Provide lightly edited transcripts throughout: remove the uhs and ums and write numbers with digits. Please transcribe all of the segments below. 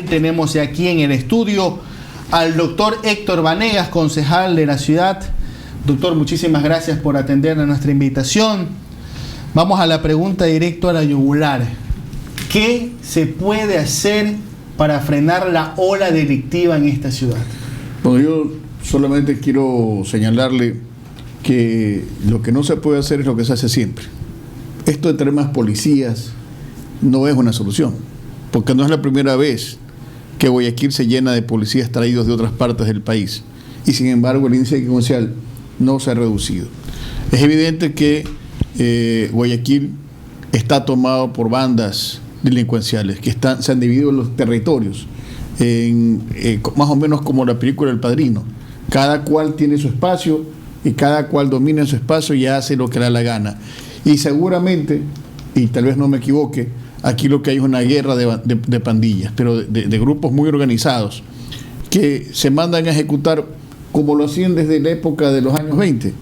tenemos aquí en el estudio al doctor Héctor Vanegas, concejal de la ciudad. Doctor, muchísimas gracias por atender a nuestra invitación. Vamos a la pregunta directa a la yugular. ¿Qué se puede hacer para frenar la ola delictiva en esta ciudad? Bueno, yo solamente quiero señalarle que lo que no se puede hacer es lo que se hace siempre. Esto de tener más policías no es una solución, porque no es la primera vez que Guayaquil se llena de policías traídos de otras partes del país, y sin embargo el índice delincuencial no se ha reducido. Es evidente que Guayaquil está tomado por bandas delincuenciales que se han dividido en los territorios, más o menos como la película El Padrino. Cada cual tiene su espacio y cada cual domina su espacio y hace lo que le da la gana. Y seguramente, y tal vez no me equivoque, aquí lo que hay es una guerra de pandillas, pero de grupos muy organizados, que se mandan a ejecutar como lo hacían desde la época de los años 20,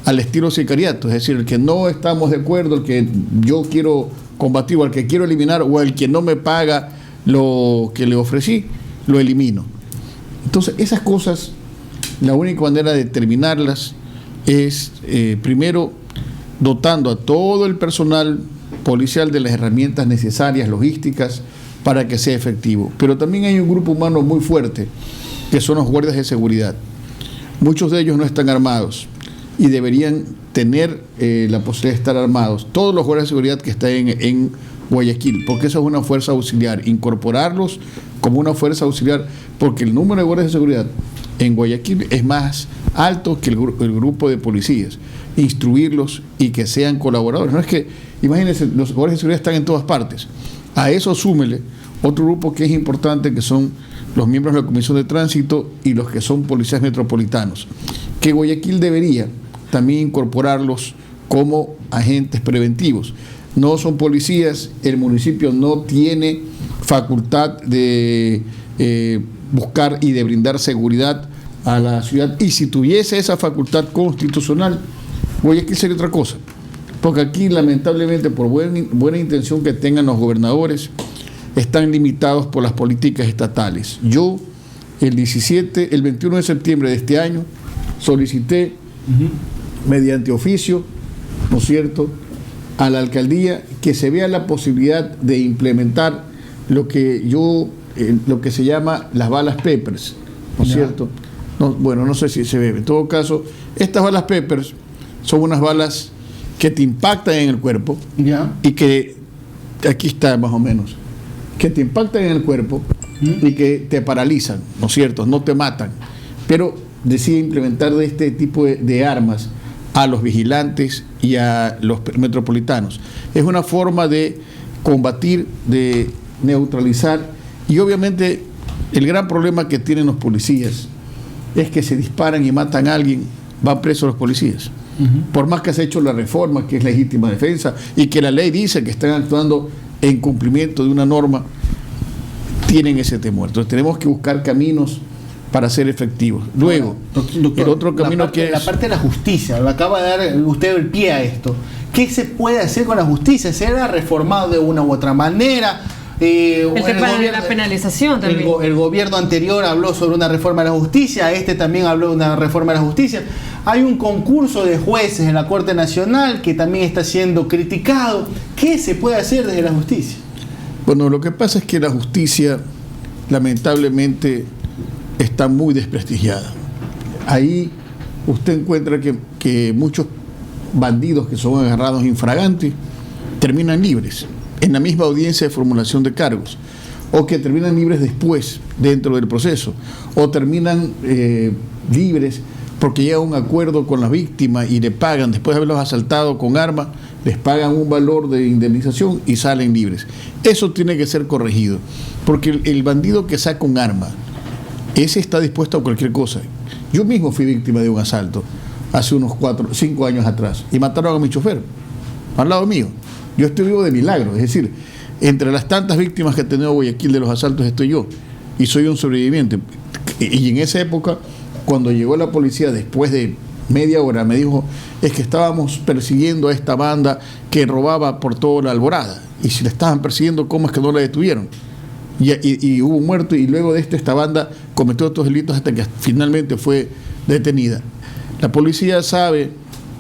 al estilo sicariato, es decir, el que no estamos de acuerdo, el que yo quiero combatir, o al que quiero eliminar, o al que no me paga lo que le ofrecí, lo elimino. Entonces, esas cosas, la única manera de terminarlas es, primero, dotando a todo el personal policial de las herramientas necesarias, logísticas, para que sea efectivo. Pero también hay un grupo humano muy fuerte, que son los guardias de seguridad. Muchos de ellos no están armados y deberían tener la posibilidad de estar armados. Todos los guardias de seguridad que están en Guayaquil, porque eso es una fuerza auxiliar. Incorporarlos como una fuerza auxiliar, porque el número de guardias de seguridad en Guayaquil es más alto que el grupo de policías. Instruirlos y que sean colaboradores. No es que, imagínense, los guardias de seguridad están en todas partes. A eso súmele otro grupo que es importante, que son los miembros de la Comisión de Tránsito y los que son policías metropolitanos, que Guayaquil debería también incorporarlos como agentes preventivos. No son policías, el municipio no tiene facultad de buscar y de brindar seguridad a la ciudad, y si tuviese esa facultad constitucional, Guayaquil sería otra cosa, porque aquí lamentablemente, por buena intención que tengan los gobernadores, están limitados por las políticas estatales. Yo el 21 de septiembre de este año solicité mediante oficio, ¿no es cierto?, a la alcaldía que se vea la posibilidad de implementar lo que se llama las balas Peppers, ¿no es cierto? No, bueno, no sé si se ve. En todo caso, estas balas Peppers son unas balas que te impactan en el cuerpo y que, aquí está más o menos, que te impactan en el cuerpo y que te paralizan, ¿no es cierto? No te matan, pero decide implementar de este tipo de armas a los vigilantes y a los metropolitanos. Es una forma de combatir, de neutralizar, y obviamente el gran problema que tienen los policías es que se disparan y matan a alguien, van presos los policías. Por más que se ha hecho la reforma, que es legítima defensa, y que la ley dice que están actuando en cumplimiento de una norma, tienen ese temor. Entonces tenemos que buscar caminos para ser efectivos. Luego, doctor, el otro camino la parte de la justicia, lo acaba de dar usted el pie a esto. ¿Qué se puede hacer con la justicia? ¿Será reformado de una u otra manera? El tema de la penalización también. El gobierno anterior habló sobre una reforma de la justicia, este también habló de una reforma de la justicia. Hay un concurso de jueces en la Corte Nacional que también está siendo criticado. ¿Qué se puede hacer desde la justicia? Bueno, lo que pasa es que la justicia, lamentablemente, está muy desprestigiada. Ahí usted encuentra que muchos bandidos que son agarrados infraganti terminan libres en la misma audiencia de formulación de cargos, o que terminan libres después, dentro del proceso, o terminan libres porque llega a un acuerdo con la víctima y le pagan, después de haberlos asaltado con arma, les pagan un valor de indemnización y salen libres. Eso tiene que ser corregido, porque el bandido que saca un arma, ese está dispuesto a cualquier cosa. Yo mismo fui víctima de un asalto hace unos 5 años atrás, y mataron a mi chofer, al lado mío. Yo estoy vivo de milagro, es decir, entre las tantas víctimas que ha tenido Guayaquil de los asaltos estoy yo, y soy un sobreviviente. Y en esa época, cuando llegó la policía después de media hora, me dijo, es que estábamos persiguiendo a esta banda que robaba por toda la Alborada, y si la estaban persiguiendo, ¿cómo es que no la detuvieron? y hubo un muerto, y luego de esto esta banda cometió otros delitos hasta que finalmente fue detenida. La policía sabe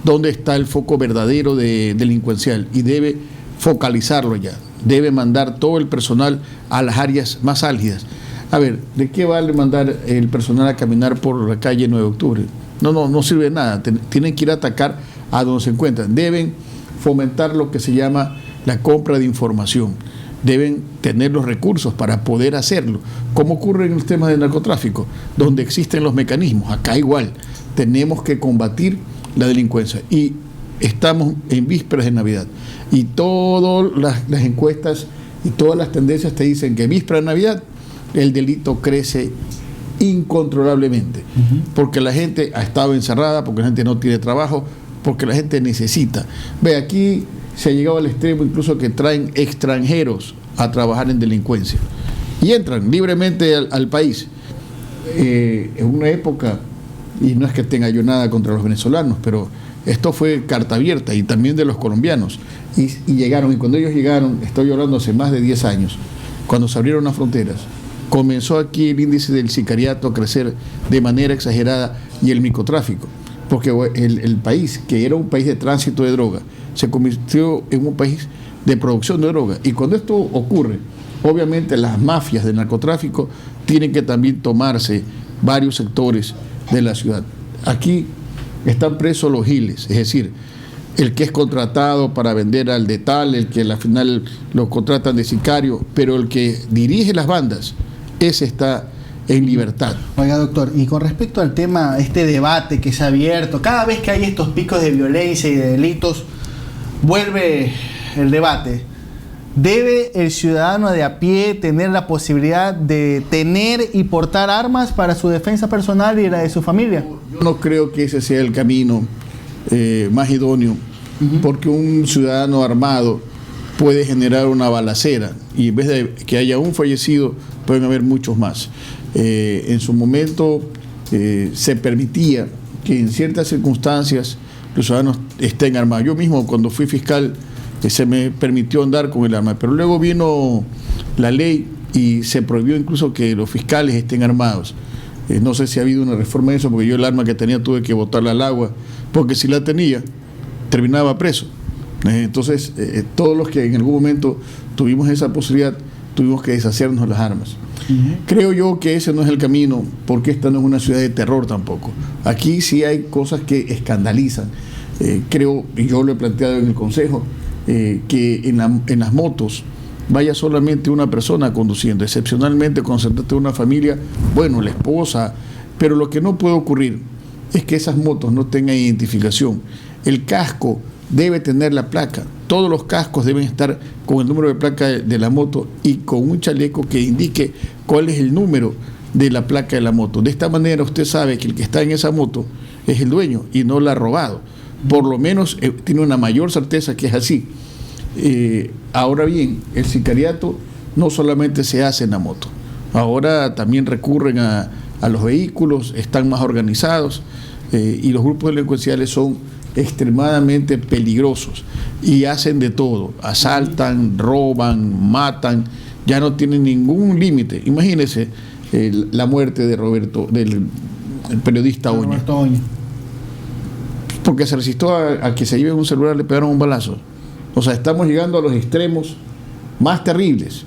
dónde está el foco verdadero delincuencial y debe focalizarlo ya, debe mandar todo el personal a las áreas más álgidas. A ver, ¿de qué vale mandar el personal a caminar por la calle 9 de octubre? No sirve de nada, tienen que ir a atacar a donde se encuentran. Deben fomentar lo que se llama la compra de información, deben tener los recursos para poder hacerlo, como ocurre en los temas de narcotráfico, donde existen los mecanismos. Acá igual, tenemos que combatir la delincuencia, y estamos en vísperas de Navidad, y todas las encuestas y todas las tendencias te dicen que en vísperas de Navidad el delito crece incontrolablemente, porque la gente ha estado encerrada, porque la gente no tiene trabajo, porque la gente necesita. Ve, aquí se ha llegado al extremo incluso que traen extranjeros a trabajar en delincuencia y entran libremente al país. En una época, y no es que tenga yo nada contra los venezolanos, pero esto fue carta abierta, y también de los colombianos, y llegaron, y cuando ellos llegaron, estoy hablando hace más de 10 años, cuando se abrieron las fronteras, comenzó aquí el índice del sicariato a crecer de manera exagerada, y el microtráfico, porque el país, que era un país de tránsito de droga, se convirtió en un país de producción de droga. Y cuando esto ocurre, obviamente las mafias del narcotráfico tienen que también tomarse varios sectores de la ciudad. Aquí están presos los giles, es decir, el que es contratado para vender al de tal, el que al final lo contratan de sicario, pero el que dirige las bandas, ese está en libertad. Oiga, doctor, y con respecto al tema, este debate que se ha abierto, cada vez que hay estos picos de violencia y de delitos, vuelve el debate. ¿Debe el ciudadano de a pie tener la posibilidad de tener y portar armas para su defensa personal y la de su familia? Yo no creo que ese sea el camino más idóneo, porque un ciudadano armado puede generar una balacera, y en vez de que haya un fallecido, pueden haber muchos más. En su momento se permitía que en ciertas circunstancias los ciudadanos estén armados. Yo mismo, cuando fui fiscal, se me permitió andar con el arma, pero luego vino la ley y se prohibió incluso que los fiscales estén armados. No sé si ha habido una reforma de eso, porque yo el arma que tenía tuve que botarla al agua, porque si la tenía, terminaba preso. Entonces, todos los que en algún momento tuvimos esa posibilidad, tuvimos que deshacernos de las armas. Creo yo que ese no es el camino, porque esta no es una ciudad de terror tampoco. Aquí sí hay cosas que escandalizan. Creo, y yo lo he planteado en el Consejo, que en las motos vaya solamente una persona conduciendo. Excepcionalmente, cuando se trata de una familia, bueno, la esposa, pero lo que no puede ocurrir es que esas motos no tengan identificación. El casco debe tener la placa. Todos los cascos deben estar con el número de placa de la moto y con un chaleco que indique cuál es el número de la placa de la moto. De esta manera usted sabe que el que está en esa moto es el dueño y no la ha robado. Por lo menos tiene una mayor certeza que es así. Ahora bien, el sicariato no solamente se hace en la moto. Ahora también recurren a los vehículos, están más organizados, y los grupos delincuenciales son extremadamente peligrosos y hacen de todo: asaltan, roban, matan, ya no tienen ningún límite. Imagínense la muerte de del periodista Oña, porque se resistió a que se lleven un celular, le pegaron un balazo. O sea, estamos llegando a los extremos más terribles,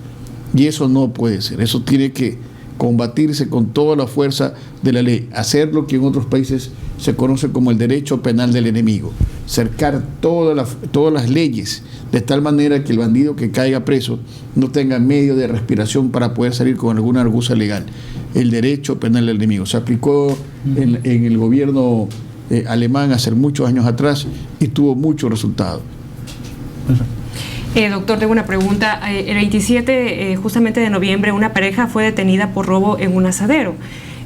y eso no puede ser. Eso tiene que combatirse con toda la fuerza de la ley, hacer lo que en otros países se conoce como el derecho penal del enemigo, cercar todas las leyes de tal manera que el bandido que caiga preso no tenga medio de respiración para poder salir con alguna argucia legal. El derecho penal del enemigo se aplicó en el gobierno alemán hace muchos años atrás y tuvo muchos resultados. Doctor, tengo una pregunta. El 27 justamente de noviembre, una pareja fue detenida por robo en un asadero.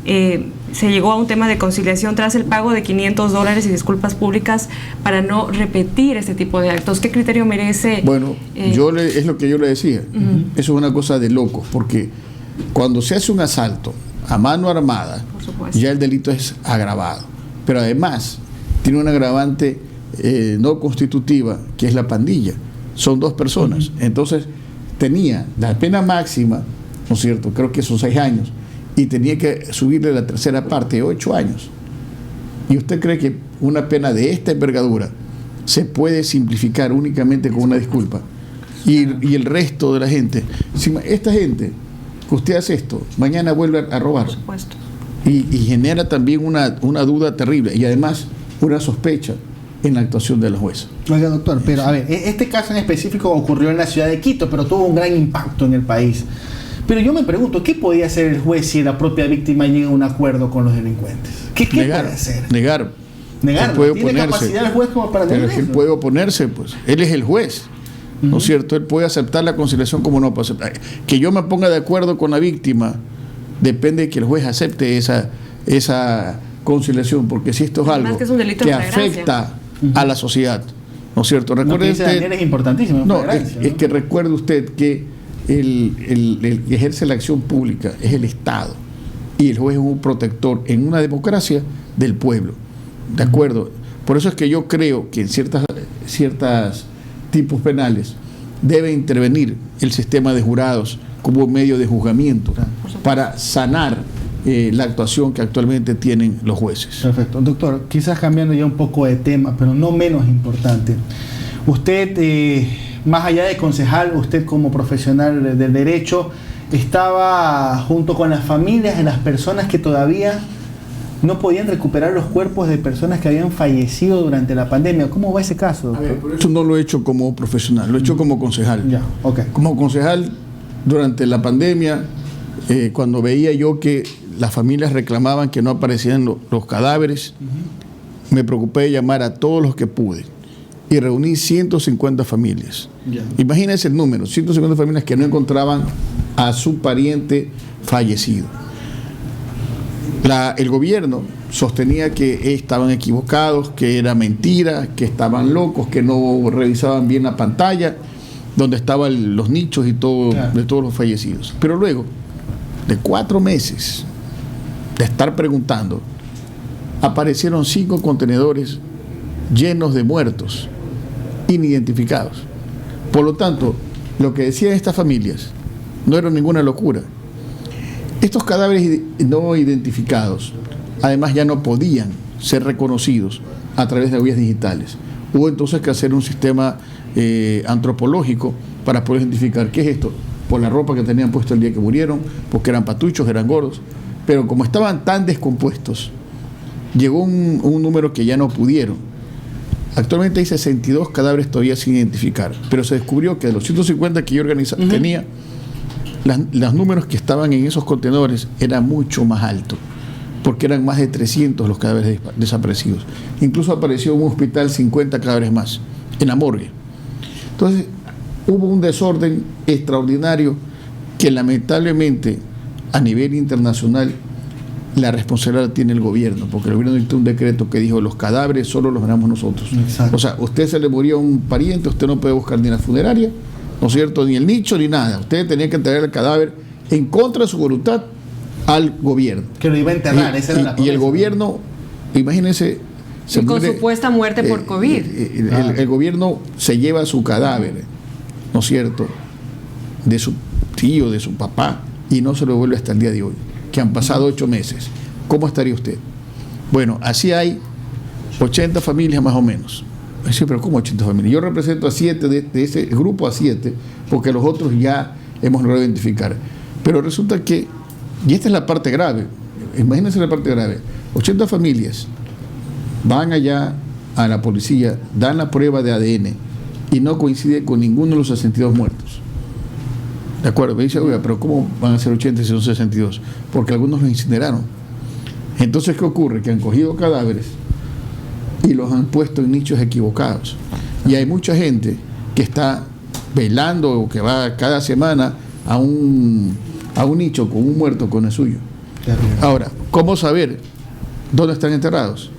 Se llegó a un tema de conciliación tras el pago de $500 y disculpas públicas para no repetir este tipo de actos. ¿Qué criterio merece? Bueno, es lo que yo le decía. Eso es una cosa de locos, porque cuando se hace un asalto a mano armada, ya el delito es agravado. Pero además tiene una agravante no constitutiva, que es la pandilla. Son dos personas. Entonces tenía la pena máxima ¿no es cierto? Creo que son 6 años. Y tenía que subirle la tercera parte de 8 años. ¿Y usted cree que una pena de esta envergadura se puede simplificar únicamente con una disculpa? Y el resto de la gente, si esta gente que usted hace esto, mañana vuelve a robar. Por supuesto. Y genera también una duda terrible y además una sospecha en la actuación de los jueces. Oiga, doctor, pero a ver, este caso en específico ocurrió en la ciudad de Quito, pero tuvo un gran impacto en el país. Pero yo me pregunto, ¿qué podía hacer el juez si la propia víctima llega a un acuerdo con los delincuentes? ¿Qué puede hacer? Negar. ¿Tiene capacidad el juez como para negar eso? Él puede oponerse, pues. Él es el juez. ¿No es cierto? Él puede aceptar la conciliación como no puede aceptar. Que yo me ponga de acuerdo con la víctima depende de que el juez acepte esa conciliación, porque si esto es algo que afecta a la sociedad, ¿no es cierto? Recuerde usted, es importantísimo. No, es que recuerde usted que el que ejerce la acción pública es el Estado y el juez es un protector en una democracia del pueblo. ¿De acuerdo? Por eso es que yo creo que en ciertas tipos penales debe intervenir el sistema de jurados como medio de juzgamiento para sanar la actuación que actualmente tienen los jueces. Perfecto. Doctor, quizás cambiando ya un poco de tema, pero no menos importante. Usted, más allá de concejal, usted como profesional del derecho, estaba junto con las familias de las personas que todavía no podían recuperar los cuerpos de personas que habían fallecido durante la pandemia. ¿Cómo va ese caso, doctor? A ver, por eso no lo he hecho como profesional, lo he hecho como concejal. Ya, okay. Como concejal, durante la pandemia, cuando veía yo que las familias reclamaban que no aparecían los cadáveres, me preocupé de llamar a todos los que pude y reuní 150 familias. Ya. Imagínense el número, 150 familias que no encontraban a su pariente fallecido. El gobierno sostenía que estaban equivocados, que era mentira, que estaban locos, que no revisaban bien la pantalla donde estaban los nichos y todo, claro, de todos los fallecidos. Pero luego de 4 meses de estar preguntando, aparecieron 5 contenedores llenos de muertos inidentificados. Por lo tanto, lo que decían estas familias no era ninguna locura. Estos cadáveres no identificados, además, ya no podían ser reconocidos a través de huellas digitales. Hubo entonces que hacer un sistema antropológico para poder identificar qué es esto, por la ropa que tenían puesto el día que murieron, porque eran patuchos, eran gordos, pero como estaban tan descompuestos, llegó un número que ya no pudieron. Actualmente hay 62 cadáveres todavía sin identificar, pero se descubrió que de los 150 que yo tenía, los números que estaban en esos contenedores eran mucho más altos, porque eran más de 300 los cadáveres desaparecidos. Incluso apareció en un hospital 50 cadáveres más, en la morgue. Entonces, hubo un desorden extraordinario que lamentablemente a nivel internacional la responsabilidad tiene el gobierno, porque el gobierno dictó un decreto que dijo los cadáveres solo los ganamos nosotros. Exacto. O sea, usted se le murió a un pariente, usted no puede buscar ni la funeraria, ¿no es cierto?, ni el nicho ni nada. Usted tenía que entregar el cadáver en contra de su voluntad al gobierno. Que lo iba a enterrar, esa era la promesa. Y el gobierno, imagínense, y con supuesta muerte por COVID. El gobierno se lleva su cadáver, ¿no es cierto?, de su tío, de su papá, y no se lo devuelve hasta el día de hoy, que han pasado 8 meses. ¿Cómo estaría usted? Bueno, así hay 80 familias más o menos. Sí, pero ¿cómo 80 familias? Yo represento a 7 de ese grupo, a 7, porque los otros ya hemos logrado identificar. Pero resulta que, y esta es la parte grave, imagínense la parte grave, 80 familias van allá a la policía, dan la prueba de ADN y no coincide con ninguno de los 62 muertos. ¿De acuerdo? Me dice, oiga, pero ¿cómo van a ser 80 si son 62? Porque algunos los incineraron. Entonces, ¿qué ocurre? Que han cogido cadáveres y los han puesto en nichos equivocados. Y hay mucha gente que está velando o que va cada semana a un nicho con un muerto con el suyo. Ahora, ¿cómo saber dónde están enterrados?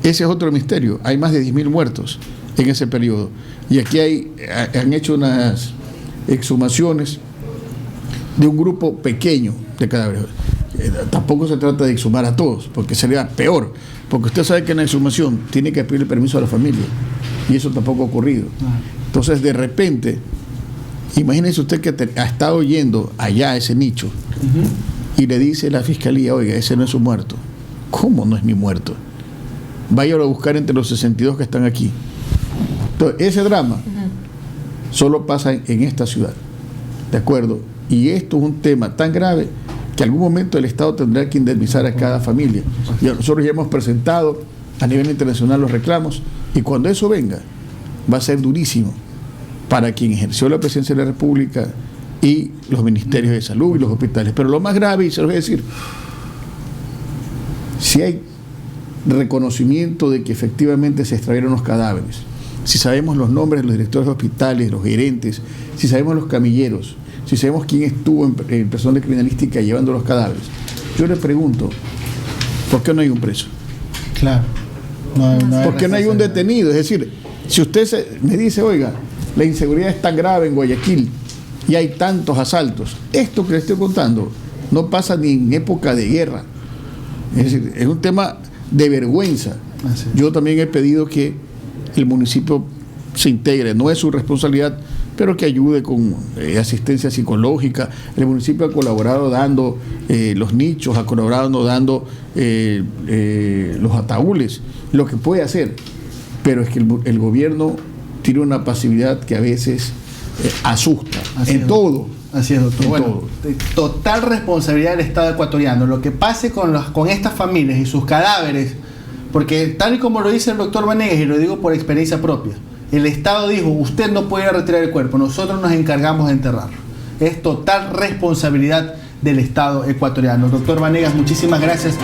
Ese es otro misterio. Hay más de 10.000 muertos en ese periodo. Y aquí han hecho unas exhumaciones de un grupo pequeño de cadáveres. Tampoco se trata de exhumar a todos, porque sería peor. Porque usted sabe que en la exhumación tiene que pedir el permiso a la familia. Y eso tampoco ha ocurrido. Entonces, de repente, Imagínese usted que ha estado yendo allá a ese nicho y le dice la fiscalía, oiga, ese no es un muerto. ¿Cómo no es mi muerto? Váyalo a buscar entre los 62 que están aquí. Entonces, ese drama solo pasa en esta ciudad, ¿de acuerdo? Y esto es un tema tan grave que en algún momento el Estado tendrá que indemnizar a cada familia. Y nosotros ya hemos presentado a nivel internacional los reclamos, y cuando eso venga, va a ser durísimo para quien ejerció la presidencia de la República y los ministerios de salud y los hospitales. Pero lo más grave, y se lo voy a decir, si hay reconocimiento de que efectivamente se extrajeron los cadáveres, si sabemos los nombres de los directores de hospitales, los gerentes, si sabemos los camilleros, si sabemos quién estuvo en personal de criminalística llevando los cadáveres, yo le pregunto, ¿por qué no hay un preso? Claro. ¿Por qué no hay un detenido? Es decir, si usted me dice, oiga, la inseguridad es tan grave en Guayaquil y hay tantos asaltos, esto que le estoy contando no pasa ni en época de guerra. Es decir, es un tema de vergüenza. Yo también he pedido que el municipio se integre, no es su responsabilidad, pero que ayude con asistencia psicológica. El municipio ha colaborado dando los nichos, ha colaborado dando los ataúdes, lo que puede hacer, pero es que el gobierno tiene una pasividad que a veces asusta. Así en todo. Así es, doctor. Bueno, total responsabilidad del Estado ecuatoriano. Lo que pase con estas familias y sus cadáveres, porque tal y como lo dice el doctor Vanegas, y lo digo por experiencia propia, el Estado dijo, usted no puede ir a retirar el cuerpo, nosotros nos encargamos de enterrarlo. Es total responsabilidad del Estado ecuatoriano. Doctor Vanegas, muchísimas gracias